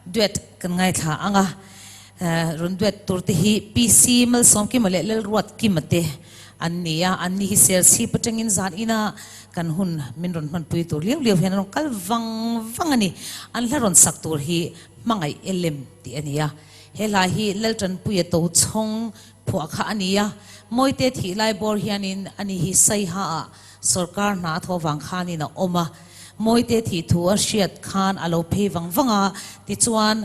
duet kan ngai tha anga run duet turti hi PC Malsawmkima le Lalruatkima te annia anni hi ser si patangin zan ina kan hun min ron man pui tur liu hen ron kal wang ani an la ron sak tur hi Hmangaih elem ti ania hela hi laltran pui to chong phua kha ania moite thi lai bor hianin ani hi sai ha sarkar na tho wang khani na oma moite thi thu a hriat khan alo phe wanga ti chuan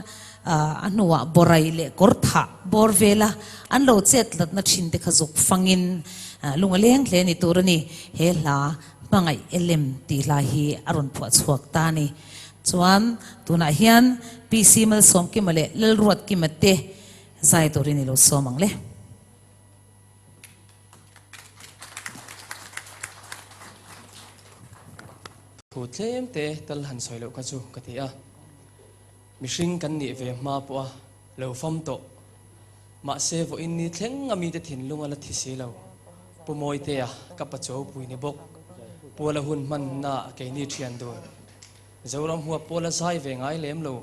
anuwa borai le kortha borvela an lo chet lat na thin te khazuk fangin lungaleng hle ni turani hela Hmangaih elem ti la hi aron phua chuak ta ni chuan tuna hian PC Malsawmkima le Lalruatkima te zai turini lo somang le thu tlem te tal han soi lo ka chu ka ti a mihring kan ni ve ma po a lo fam to ma se vo in ni thleng ami te thin lunga la thi se lo pumoi te a ka Pachuau pui ni bok pola hun man na ke ni thian do zoram huwa pola sai ve ngai lem lo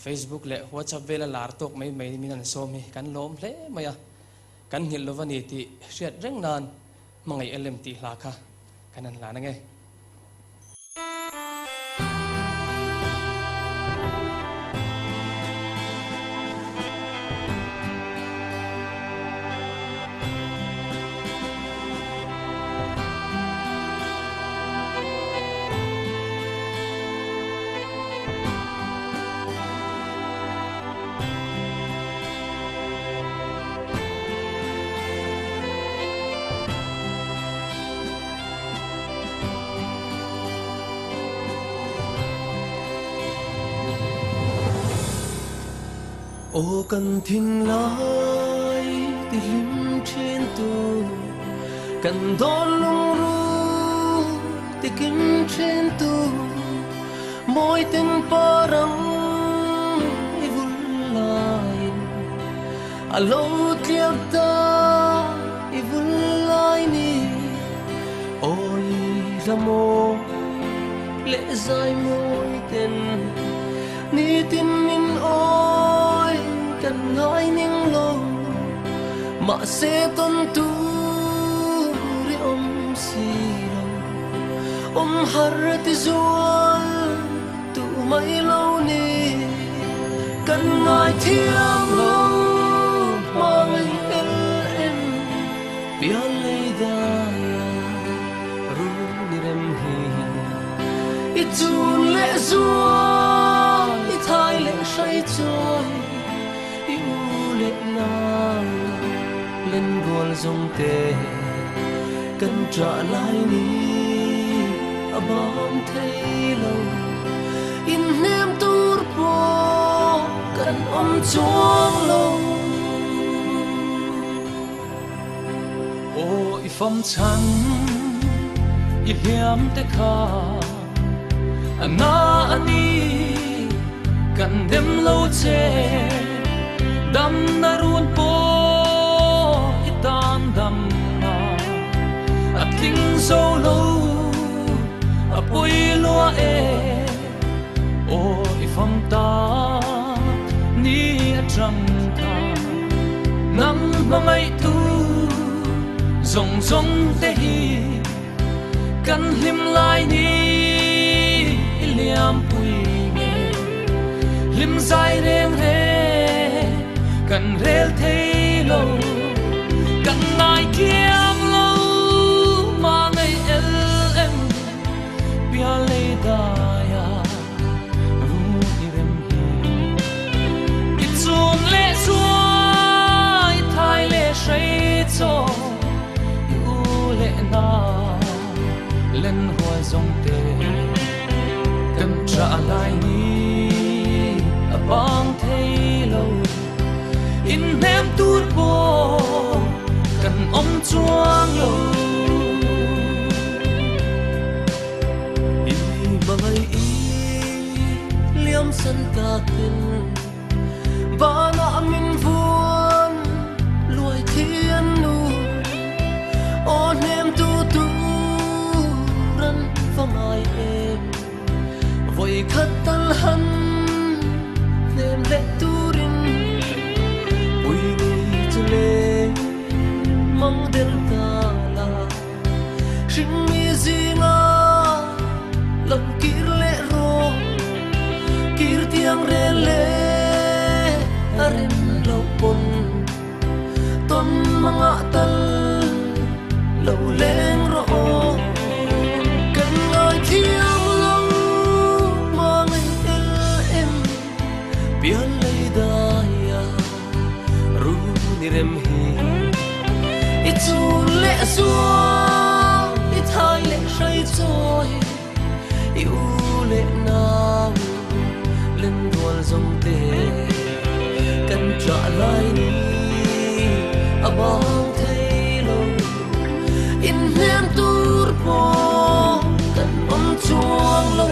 Facebook le WhatsApp vela lar tok mai min an som hi kan lom hle maya kan hil lo wani ti hriat reng nan Hmangaih elem ti hla kha kan an la na nge ô cần thình lại thì lim trên tu cần đón lung ru thì kim trên tu mỗi tên parang ivul lain alo tiap ta ivul laini oi ramo lệ dài mỗi tên ni tin min oi kan ngai ning lo ma se ton tu ri si lo har ti zual tu mai lo ni kan ngai thiam lo Hmangaih em bia lei da ru ni rem hi i chun le zual i thai le sai choi lên gol dòng tê cần trả lại ni abam thấy lâu in nem tur po cần chuông lâu ô ifam chan i hiam te kha ana ani kan dem lo che dam narun po itam dam na ating solo apoi lo e o ifam ta ni atram ka nam Hmangaih tu zong zong te hi kan lim lai ni liam pui nge lim zai reng he kan rel thei lo kan ngai kiam lo Hmangaih elem bia le da ya ru ni rem hi i chun le suai thai le shai cho yu le na len hua zong te kan tra lai ni abang thei lo in nem tur po kan chuang lo i Hmangaih i liam san ka tin bana min vuan luai thiên nu o nem tu ran Hmangaih em voi khat tal han ne tiang re le arim lo pon ton mga tal lo leng ro kan ngai thiang lo mangai el em pian lei da ya ru ni rem hi itu le suwa it hai le shai choi iu le na lên đuôi dòng tê cần trả lại đi à bao thấy lâu in hem tur po cần ôm chuông lâu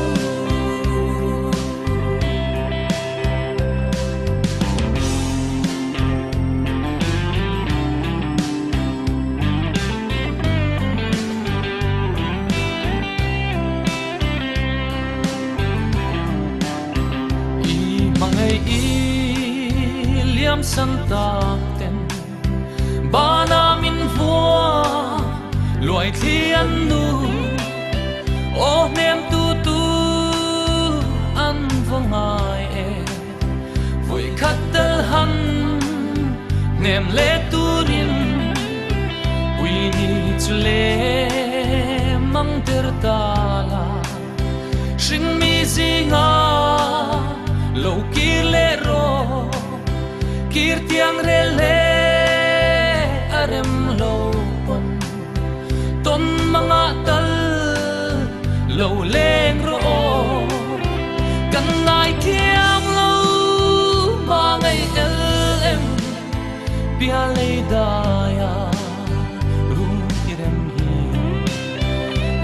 Hmangaih liam san tak ten ba namin vua luai thian nu o nem tu tu an vangai e vui khat tel han nem le turin we need to le mang ter ta la shin mi zinga lo kir le ro kir tiang re le arem lo pon ton mga tal lo leng ro kan ngai kiam lo mangai el em pia le da ya ru kirem hi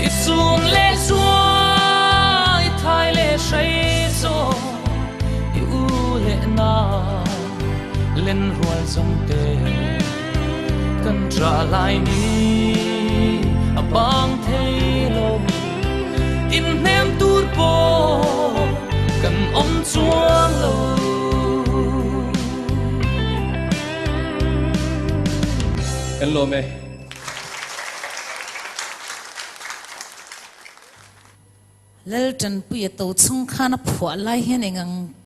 isun le suai thai le shai so na lên ruồi dòng tê cần trả lại đi à bang thấy lâu in nem tur po cần ôm chuông lâu kan lo me lel tan pu ye to chung khana phwa lai hen engang